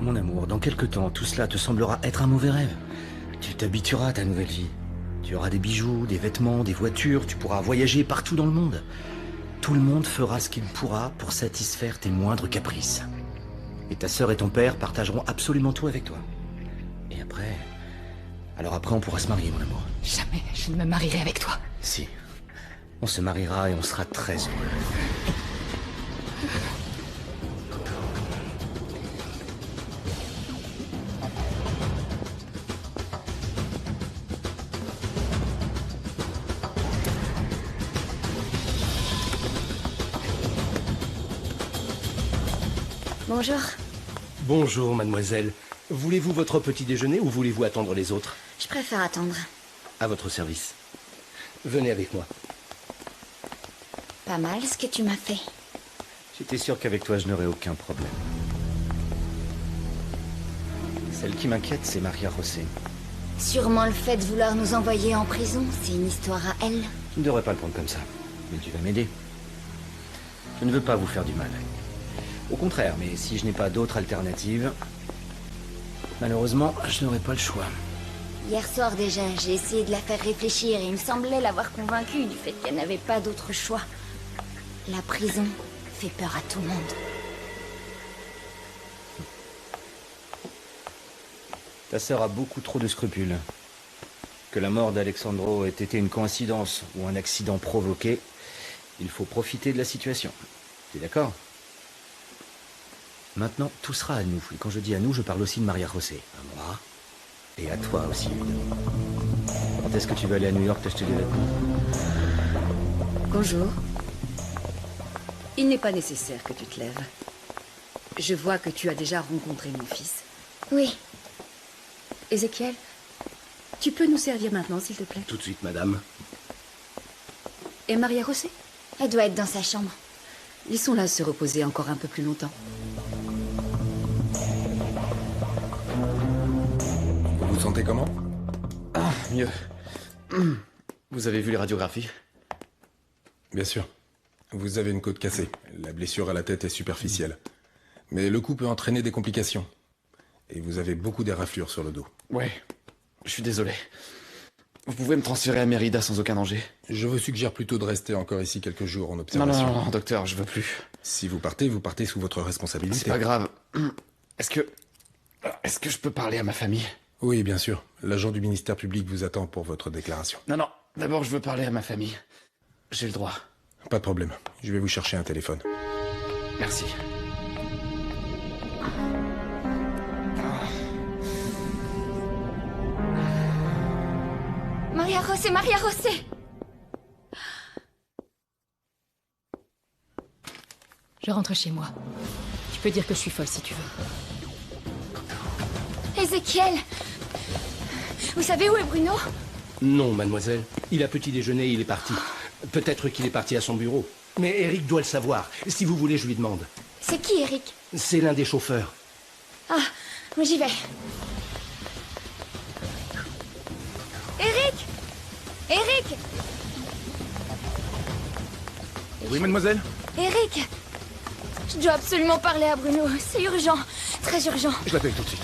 Mon amour, dans quelque temps, tout cela te semblera être un mauvais rêve. Tu t'habitueras à ta nouvelle vie. Tu auras des bijoux, des vêtements, des voitures, tu pourras voyager partout dans le monde. Tout le monde fera ce qu'il pourra pour satisfaire tes moindres caprices. Et ta sœur et ton père partageront absolument tout avec toi. Et après... Alors après, on pourra se marier, mon amour. Jamais je ne me marierai avec toi. Si. On se mariera et on sera très heureux. Bonjour. Bonjour, mademoiselle. Voulez-vous votre petit déjeuner ou voulez-vous attendre les autres? Je préfère attendre. À votre service. Venez avec moi. Pas mal ce que tu m'as fait. J'étais sûr qu'avec toi, je n'aurais aucun problème. Celle qui m'inquiète, c'est Maria José. Sûrement le fait de vouloir nous envoyer en prison, c'est une histoire à elle. Tu ne devrais pas le prendre comme ça. Mais tu vas m'aider. Je ne veux pas vous faire du mal. Au contraire, mais si je n'ai pas d'autre alternative... Malheureusement, je n'aurai pas le choix. Hier soir déjà, j'ai essayé de la faire réfléchir et il me semblait l'avoir convaincue du fait qu'elle n'avait pas d'autre choix. La prison fait peur à tout le monde. Ta sœur a beaucoup trop de scrupules. Que la mort d'Alexandro ait été une coïncidence ou un accident provoqué, il faut profiter de la situation. T'es d'accord? Maintenant, tout sera à nous. Et quand je dis à nous, je parle aussi de Maria José. À moi. Et à toi aussi, évidemment. Quand est-ce que tu veux aller à New York t'acheter des vêtements? Bonjour. Il n'est pas nécessaire que tu te lèves. Je vois que tu as déjà rencontré mon fils. Oui, Ézéchiel, tu peux nous servir maintenant, s'il te plaît? Tout de suite, madame. Et Maria José? elle doit être dans sa chambre. Laissons-la se reposer encore un peu plus longtemps. Vous vous sentez comment? Ah, mieux. Vous avez vu les radiographies? Bien sûr. Vous avez une côte cassée. La blessure à la tête est superficielle. Mais le coup peut entraîner des complications. Et vous avez beaucoup d'éraflures sur le dos. Ouais, je suis désolé. Vous pouvez me transférer à Mérida sans aucun danger? Je vous suggère plutôt de rester encore ici quelques jours en Non, observation. non, docteur, je veux plus. Si vous partez sous votre responsabilité. C'est pas grave. Est-ce que je peux parler à ma famille? Oui, bien sûr. L'agent du ministère public vous attend pour votre déclaration. Non, non, d'abord je veux parler à ma famille. J'ai le droit. Pas de problème. Je vais vous chercher un téléphone. Merci. Maria José, Maria José! Je rentre chez moi. Tu peux dire que je suis folle si tu veux. Ézéchiel! Vous savez où est Bruno? Non, mademoiselle. Il a petit déjeuner, il est parti. Peut-être qu'il est parti à son bureau. Mais Eric doit le savoir. Si vous voulez, je lui demande. C'est qui, Eric? C'est l'un des chauffeurs. Ah, moi j'y vais. Eric! Eric! Oui, mademoiselle? Eric! Je dois absolument parler à Bruno. C'est urgent. Très urgent. Je l'appelle tout de suite.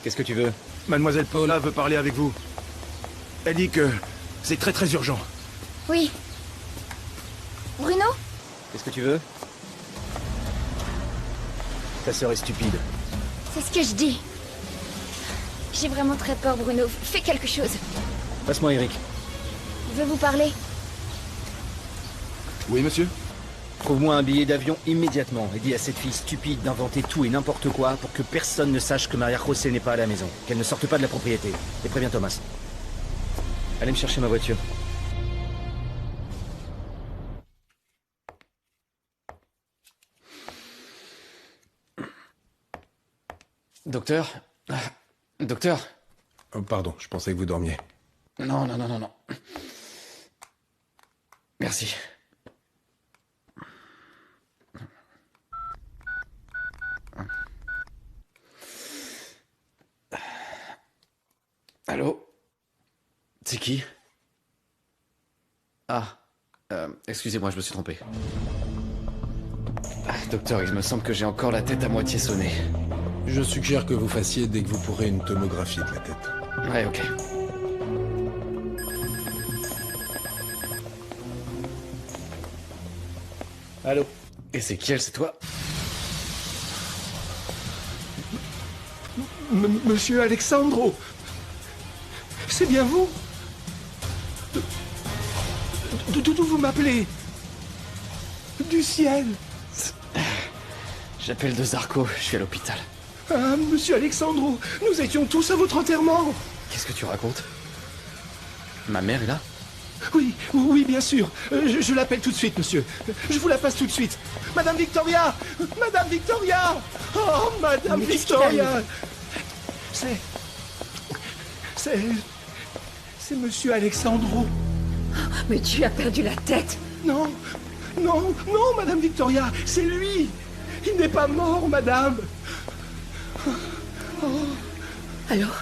Qu'est-ce que tu veux? Mademoiselle Paula veut parler avec vous. Elle dit que c'est très très urgent. Oui. Bruno? Qu'est-ce que tu veux? Ta sœur est stupide. C'est ce que je dis. J'ai vraiment très peur, Bruno. Fais quelque chose. Passe-moi, Eric. Je veux vous parler. Oui, monsieur? Trouve-moi un billet d'avion immédiatement et dis à cette fille stupide d'inventer tout et n'importe quoi pour que personne ne sache que Maria José n'est pas à la maison, qu'elle ne sorte pas de la propriété. Et préviens Thomas. Allez me chercher ma voiture. Docteur? Docteur? Oh, pardon, je pensais que vous dormiez. Non, non, non, non, non. Merci. Allô? C'est qui? Ah, excusez-moi, je me suis trompé. Ah, docteur, il me semble que j'ai encore la tête à moitié sonnée. Je suggère que vous fassiez dès que vous pourrez une tomographie de la tête. Ouais, ok. Allô? Ezekiel, c'est toi? Monsieur Alexandro! C'est bien vous? D'où vous m'appelez? Du ciel! J'appelle de Zarco, je suis à l'hôpital. Ah, monsieur Alexandro, nous étions tous à votre enterrement! Qu'est-ce que tu racontes? Ma mère est là? Oui, bien sûr. Je l'appelle tout de suite, monsieur. Je vous la passe tout de suite. Madame Victoria! Madame Victoria! Oh, Madame Victoria! C'est monsieur Alexandro. Mais tu as perdu la tête. Non, Madame Victoria, c'est lui. Il n'est pas mort, madame. Alors,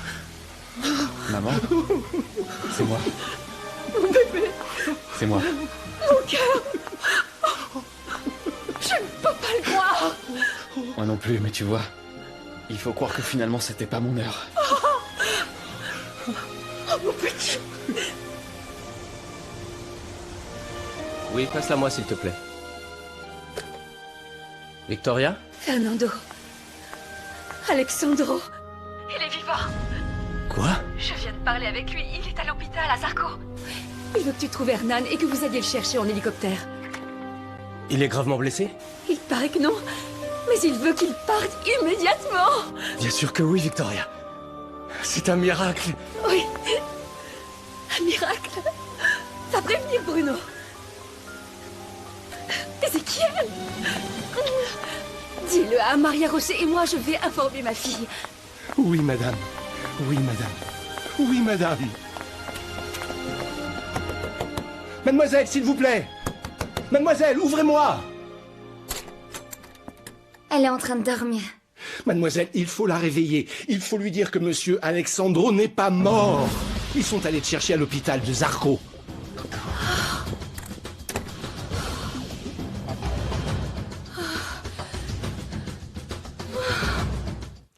Maman? C'est moi. mon bébé, C'est moi. mon cœur. Je ne peux pas le croire. Moi non plus, mais tu vois, il faut croire que finalement c'était pas mon heure. Oh, mon petit. Oui, passe-la moi, s'il te plaît. Victoria? Fernando. Alexandro. Il est vivant. Quoi? Je viens de parler avec lui. Il est à l'hôpital à Zarco. Il veut que tu trouves Hernan et que vous alliez le chercher en hélicoptère. Il est gravement blessé? Il paraît que non. Mais il veut qu'il parte immédiatement. Bien sûr que oui, Victoria. C'est un miracle. Oui. Un miracle. Va prévenir Bruno. Ezekiel. Dis-le à Maria José et moi, je vais informer ma fille. Oui, madame. Oui, madame. Oui, madame. Mademoiselle, s'il vous plaît. Mademoiselle, ouvrez-moi. Elle est en train de dormir. Mademoiselle, il faut la réveiller. Il faut lui dire que monsieur Alexandro n'est pas mort. Ils sont allés te chercher à l'hôpital de Zarco.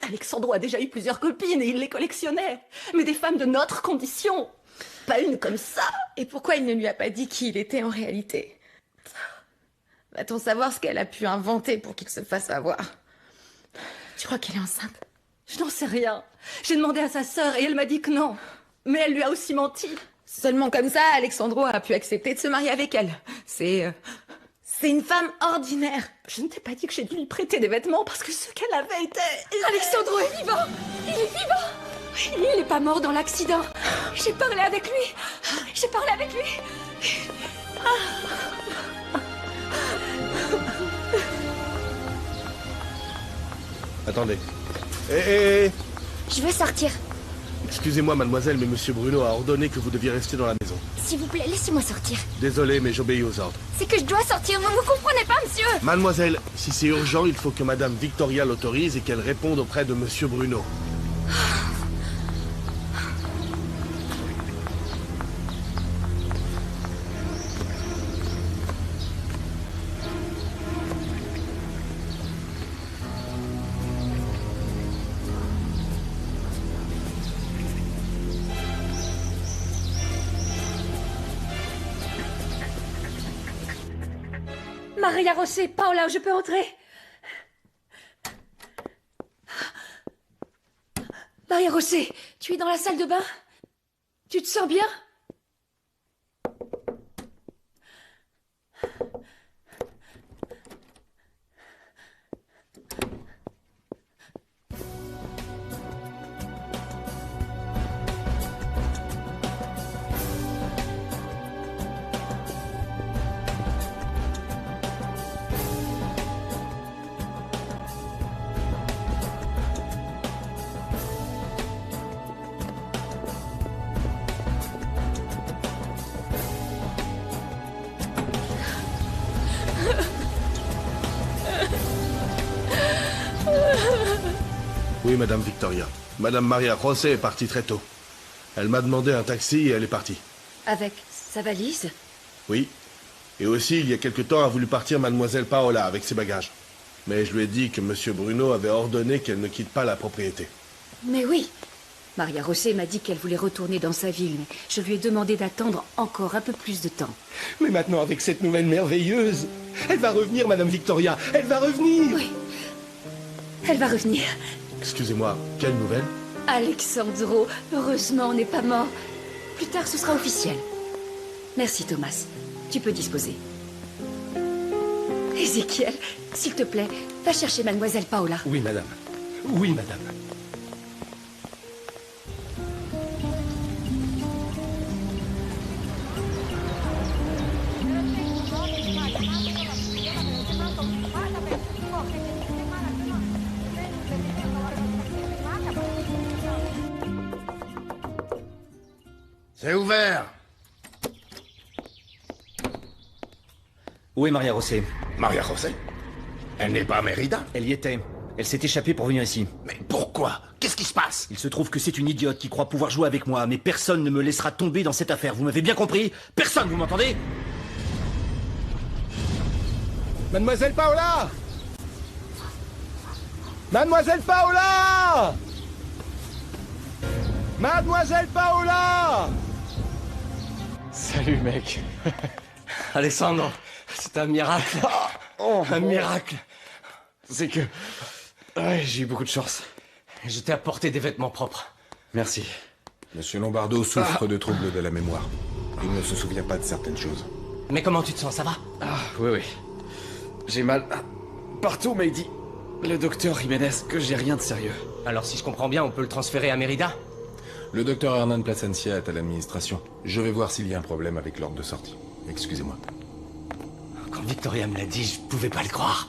Alexandro a déjà eu plusieurs copines et il les collectionnait. Mais des femmes de notre condition. Pas une comme ça. Et pourquoi il ne lui a pas dit qui il était en réalité? Va-t-on savoir ce qu'elle a pu inventer pour qu'il se fasse avoir? Tu crois qu'elle est enceinte? Je n'en sais rien. J'ai demandé à sa sœur et elle m'a dit que non. Mais elle lui a aussi menti. Seulement comme ça, Alexandro a pu accepter de se marier avec elle. C'est une femme ordinaire. Je ne t'ai pas dit que j'ai dû lui prêter des vêtements parce que ce qu'elle avait était... Alexandro est vivant. Il est vivant. Il n'est pas mort dans l'accident. J'ai parlé avec lui. J'ai parlé avec lui. Attendez. Eh. Je veux sortir. Excusez-moi, mademoiselle, mais monsieur Bruno a ordonné que vous deviez rester dans la maison. S'il vous plaît, laissez-moi sortir. Désolé, mais j'obéis aux ordres. C'est que je dois sortir, vous ne comprenez pas, monsieur? Mademoiselle, si c'est urgent, il faut que madame Victoria l'autorise et qu'elle réponde auprès de monsieur Bruno. Maria José, Paola, je peux entrer? Maria José, tu es dans la salle de bain? Tu te sens bien? Oui, madame Victoria. Madame Maria José est partie très tôt. Elle m'a demandé un taxi et elle est partie. Avec sa valise? Oui. Et aussi, il y a quelque temps, a voulu partir mademoiselle Paola avec ses bagages. Mais je lui ai dit que monsieur Bruno avait ordonné qu'elle ne quitte pas la propriété. Mais oui. Maria José m'a dit qu'elle voulait retourner dans sa ville, mais je lui ai demandé d'attendre encore un peu plus de temps. Mais maintenant, avec cette nouvelle merveilleuse, elle va revenir, Madame Victoria. Elle va revenir. Oui. Elle va revenir. Excusez-moi, quelle nouvelle? Alexandro, heureusement, on n'est pas mort. Plus tard, ce sera officiel. Merci, Thomas. Tu peux disposer. Ézéchiel, s'il te plaît, va chercher mademoiselle Paola. Oui, madame. Oui, madame. C'est ouvert. Où est Maria José? Maria José? Elle n'est pas à Mérida? Elle y était. Elle s'est échappée pour venir ici. Mais pourquoi? Qu'est-ce qui se passe? Il se trouve que c'est une idiote qui croit pouvoir jouer avec moi, mais personne ne me laissera tomber dans cette affaire. Vous m'avez bien compris? Personne, vous m'entendez? Mademoiselle Paola! Mademoiselle Paola! Mademoiselle Paola! Salut, mec. Alessandro, c'est un miracle. Un miracle. C'est que... Ouais, j'ai eu beaucoup de chance. Je t'ai apporté des vêtements propres. Merci. Monsieur Lombardo souffre de troubles de la mémoire. Il ne se souvient pas de certaines choses. Mais comment tu te sens, ça va? Ah, oui. J'ai mal partout, mais il dit, le docteur Jiménez, que j'ai rien de sérieux. Alors si je comprends bien, on peut le transférer à Mérida? Le docteur Hernan Plasencia est à l'administration. Je vais voir s'il y a un problème avec l'ordre de sortie. Excusez-moi. Quand Victoria me l'a dit, je pouvais pas le croire.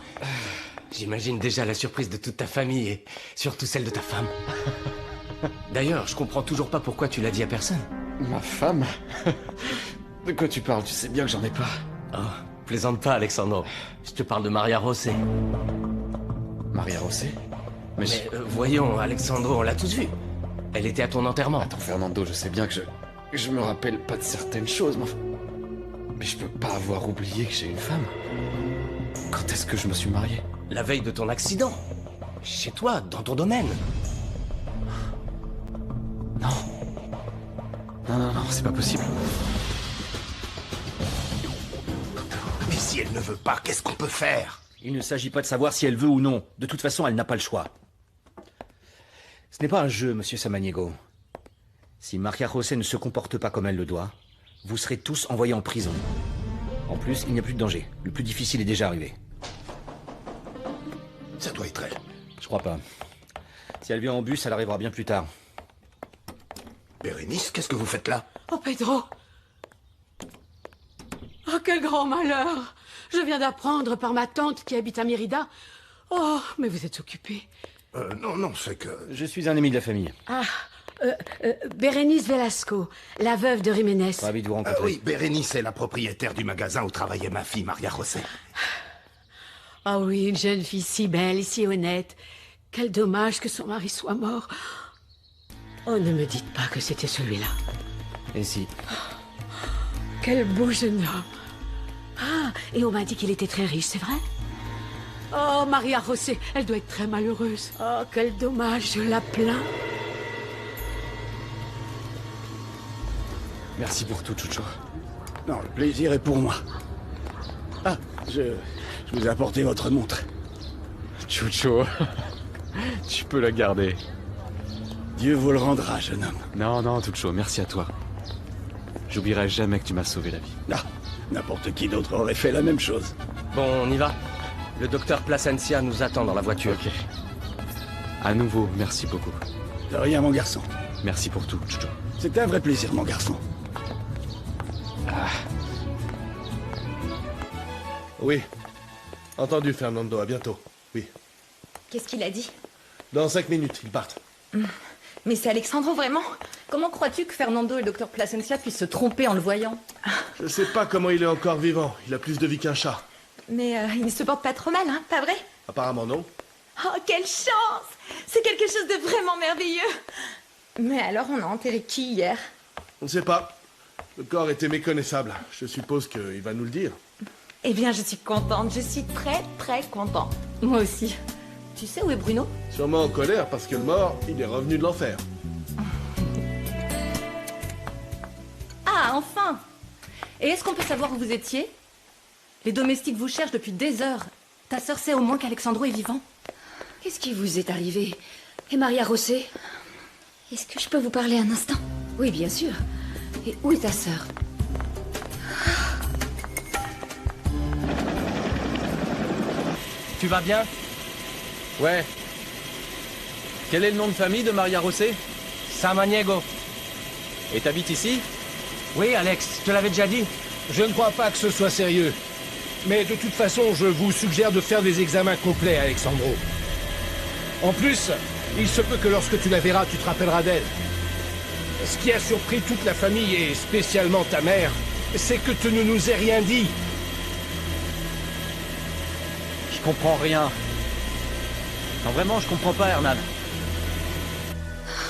J'imagine déjà la surprise de toute ta famille et surtout celle de ta femme. D'ailleurs, je comprends toujours pas pourquoi tu l'as dit à personne. Ma femme? De quoi tu parles? Tu sais bien que j'en ai pas. Oh, plaisante pas, Alexandro. Je te parle de Maria José. Maria José? Mais voyons, Alexandro, on l'a tous vu. Elle était à ton enterrement. Attends, Fernando, je sais bien que je me rappelle pas de certaines choses, mais je peux pas avoir oublié que j'ai une femme. Quand est-ce que je me suis marié? La veille de ton accident. Chez toi, dans ton domaine. Non. Non, c'est pas possible. Mais si elle ne veut pas, qu'est-ce qu'on peut faire? Il ne s'agit pas de savoir si elle veut ou non. De toute façon, elle n'a pas le choix. Ce n'est pas un jeu, monsieur Samaniego. Si Maria José ne se comporte pas comme elle le doit, vous serez tous envoyés en prison. En plus, il n'y a plus de danger. Le plus difficile est déjà arrivé. Ça doit être elle. Je crois pas. Si elle vient en bus, elle arrivera bien plus tard. Bérénice, qu'est-ce que vous faites là? Oh, Pedro! Oh, quel grand malheur! Je viens d'apprendre par ma tante qui habite à Mérida. Oh, mais vous êtes occupé. Non, c'est que... Je suis un ami de la famille. Ah, Bérénice Velasco, la veuve de Jiménez. Ravi de vous rencontrer. oui, Bérénice est la propriétaire du magasin où travaillait ma fille, Maria José. Ah oui, une jeune fille si belle et si honnête. Quel dommage que son mari soit mort. Oh, ne me dites pas que c'était celui-là. Et si? Quel beau jeune homme. Ah, et on m'a dit qu'il était très riche, c'est vrai? Oh, Maria José, elle doit être très malheureuse. Oh, quel dommage, je la plains. Merci pour tout, Chucho. Non, le plaisir est pour moi. Ah, je vous ai apporté votre montre. Chucho, tu peux la garder. Dieu vous le rendra, jeune homme. Non, Chucho, merci à toi. J'oublierai jamais que tu m'as sauvé la vie. Ah, n'importe qui d'autre aurait fait la même chose. Bon, on y va. Le docteur Plasencia nous attend dans la voiture. Ok. À nouveau, merci beaucoup. De rien, mon garçon. Merci pour tout, Chucho. C'était un vrai plaisir, mon garçon. Oui. Entendu, Fernando, à bientôt. Oui. Qu'est-ce qu'il a dit? Dans 5 minutes, ils partent. Mais c'est Alexandro, vraiment? Comment crois-tu que Fernando et le docteur Plasencia puissent se tromper en le voyant? Je sais pas comment il est encore vivant. Il a plus de vie qu'un chat. Mais il se porte pas trop mal, hein, pas vrai? Apparemment non. Oh, quelle chance! C'est quelque chose de vraiment merveilleux! Mais alors, on a enterré qui hier? On ne sait pas. Le corps était méconnaissable. Je suppose qu'il va nous le dire. Eh bien, je suis contente. Je suis très, très contente. Moi aussi. Tu sais où est Bruno? Sûrement en colère parce que le mort, il est revenu de l'enfer. Ah, enfin! Et est-ce qu'on peut savoir où vous étiez? Les domestiques vous cherchent depuis des heures. Ta sœur sait au moins qu'Alexandro est vivant? Qu'est-ce qui vous est arrivé? Et Maria Rosset? Est-ce que je peux vous parler un instant? Oui, bien sûr. Et où est ta sœur? Tu vas bien? Ouais. Quel est le nom de famille de Maria Rosset? Samaniego. Et t'habites ici? Oui, Alex, je te l'avais déjà dit. Je ne crois pas que ce soit sérieux. Mais de toute façon, je vous suggère de faire des examens complets, Alexandro. En plus, il se peut que lorsque tu la verras, tu te rappelleras d'elle. Ce qui a surpris toute la famille, et spécialement ta mère, c'est que tu ne nous aies rien dit. Je comprends rien. Non, vraiment, je comprends pas, Hernan.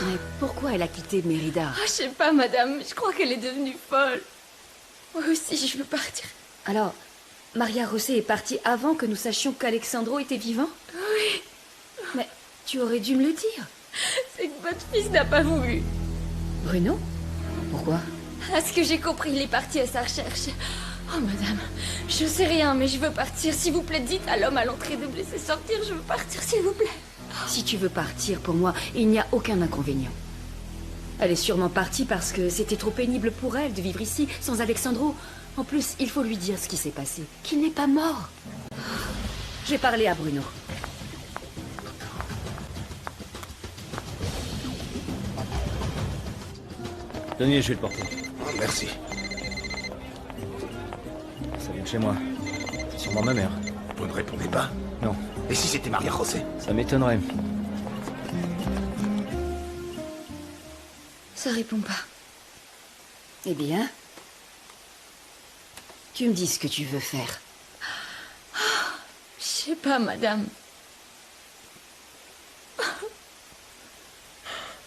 Mais pourquoi elle a quitté Mérida? Je sais pas, madame. Je crois qu'elle est devenue folle. Moi aussi, je veux partir. Alors, Maria Rosset est partie avant que nous sachions qu'Alexandro était vivant? Oui. Mais tu aurais dû me le dire. C'est que votre fils n'a pas voulu. Bruno? Pourquoi? À ce que j'ai compris, il est parti à sa recherche. Oh, madame, je sais rien, mais je veux partir. S'il vous plaît, dites à l'homme à l'entrée de me laisser sortir. Je veux partir, s'il vous plaît. Si tu veux partir, pour moi, il n'y a aucun inconvénient. Elle est sûrement partie parce que c'était trop pénible pour elle de vivre ici, sans Alexandro. En plus, il faut lui dire ce qui s'est passé, qu'il n'est pas mort. J'ai parlé à Bruno. Tenez, je vais le porter. Oh, merci. Ça vient de chez moi. C'est sûrement ma mère. Vous ne répondez pas? Non. Et si c'était Maria Rosset? Ça m'étonnerait. Ça répond pas. Eh bien, tu me dis ce que tu veux faire. Je sais pas, madame.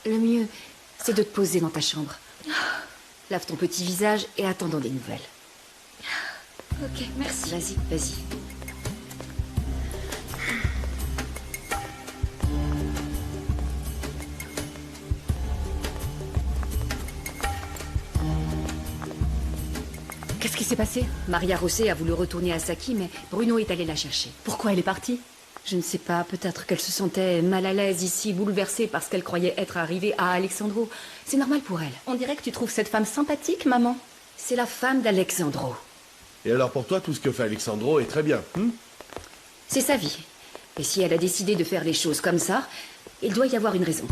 Le mieux, c'est de te poser dans ta chambre. Lave ton petit visage et attendons des nouvelles. Ok, merci. Vas-y, vas-y. Qu'est-ce qui s'est passé? Maria Rosset a voulu retourner à Saki, mais Bruno est allé la chercher. Pourquoi elle est partie? Je ne sais pas, peut-être qu'elle se sentait mal à l'aise ici, bouleversée parce qu'elle croyait être arrivée à Alexandro. C'est normal pour elle. On dirait que tu trouves cette femme sympathique, maman. C'est la femme d'Alexandro. Et alors pour toi, tout ce que fait Alexandro est très bien. C'est sa vie. Et si elle a décidé de faire les choses comme ça, il doit y avoir une raison.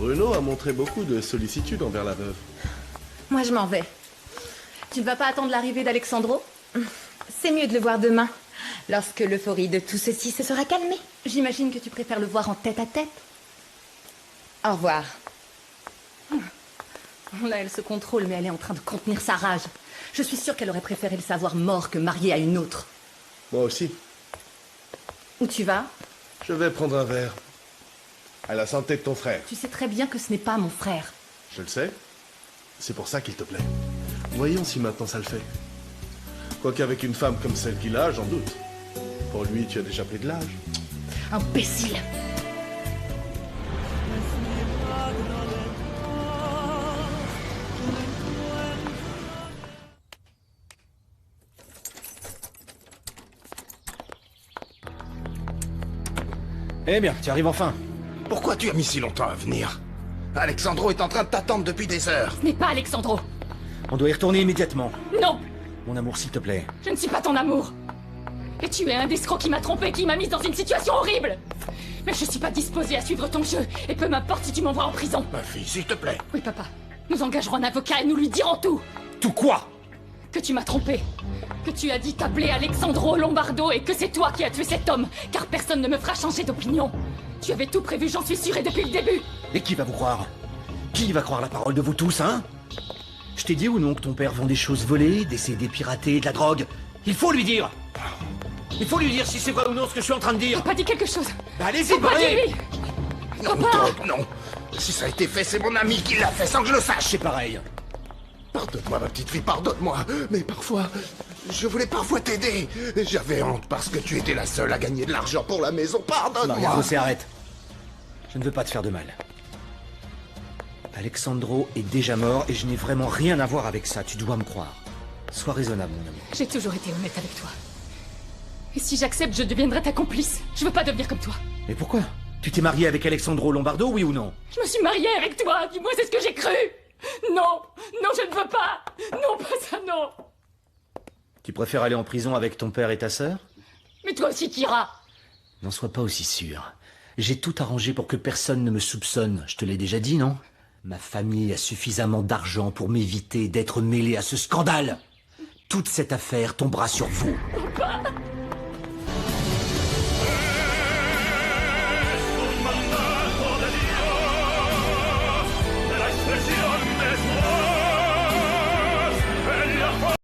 Bruno a montré beaucoup de sollicitude envers la veuve. Moi, je m'en vais. Tu ne vas pas attendre l'arrivée d'Alexandro? C'est mieux de le voir demain, lorsque l'euphorie de tout ceci se sera calmée. J'imagine que tu préfères le voir en tête-à-tête. Au revoir. Là, elle se contrôle, mais elle est en train de contenir sa rage. Je suis sûre qu'elle aurait préféré le savoir mort que marié à une autre. Moi aussi. Où tu vas? Je vais prendre un verre. À la santé de ton frère. Tu sais très bien que ce n'est pas mon frère. Je le sais. C'est pour ça qu'il te plaît. Voyons si maintenant ça le fait. Quoiqu'avec une femme comme celle qu'il a, j'en doute. Pour lui, tu as déjà pris de l'âge. Imbécile! Eh bien, tu arrives enfin. Pourquoi tu as mis si longtemps à venir? Alexandro est en train de t'attendre depuis des heures. Ce n'est pas Alexandro! On doit y retourner immédiatement. Non! Mon amour, s'il te plaît. Je ne suis pas ton amour! Et tu es un escroc qui m'a trompé, qui m'a mise dans une situation horrible! Mais je suis pas disposée à suivre ton jeu, et peu m'importe si tu m'envoies en prison! Ma fille, s'il te plaît. Oui, papa. Nous engagerons un avocat et nous lui dirons tout! Tout quoi? Que tu m'as trompé! Que tu as dit t'appeler Alexandro Lombardo et que c'est toi qui as tué cet homme, car personne ne me fera changer d'opinion! Tu avais tout prévu, j'en suis sûre, et depuis le début! Et qui va vous croire? Qui va croire la parole de vous tous, hein? Je t'ai dit ou non que ton père vend des choses volées, des CD piratés, de la drogue? Il faut lui dire! Il faut lui dire si c'est vrai ou non ce que je suis en train de dire. Papa, dis quelque chose. Bah, allez-y, Papa, parlez. dis-lui. Non, Papa. Todd, non. Si ça a été fait, c'est mon ami qui l'a fait sans que je le sache. C'est pareil. Pardonne-moi, ma petite fille, pardonne-moi. Mais parfois, je voulais parfois t'aider. J'avais honte parce que tu étais la seule à gagner de l'argent pour la maison. Pardonne-moi. Maria-José, arrête. Je ne veux pas te faire de mal. Alexandro est déjà mort et je n'ai vraiment rien à voir avec ça, tu dois me croire. Sois raisonnable, mon ami. J'ai toujours été honnête avec toi. Et si j'accepte, je deviendrai ta complice. Je veux pas devenir comme toi. Mais pourquoi? Tu t'es marié avec Alexandro Lombardo, oui ou non? Je me suis mariée avec toi. Dis-moi, c'est ce que j'ai cru. Non, non, je ne veux pas. Non, pas ça, non. Tu préfères aller en prison avec ton père et ta sœur? Mais toi aussi, t'iras. N'en sois pas aussi sûr. J'ai tout arrangé pour que personne ne me soupçonne. Je te l'ai déjà dit, non? Ma famille a suffisamment d'argent pour m'éviter d'être mêlé à ce scandale. Toute cette affaire tombera sur vous. Papa.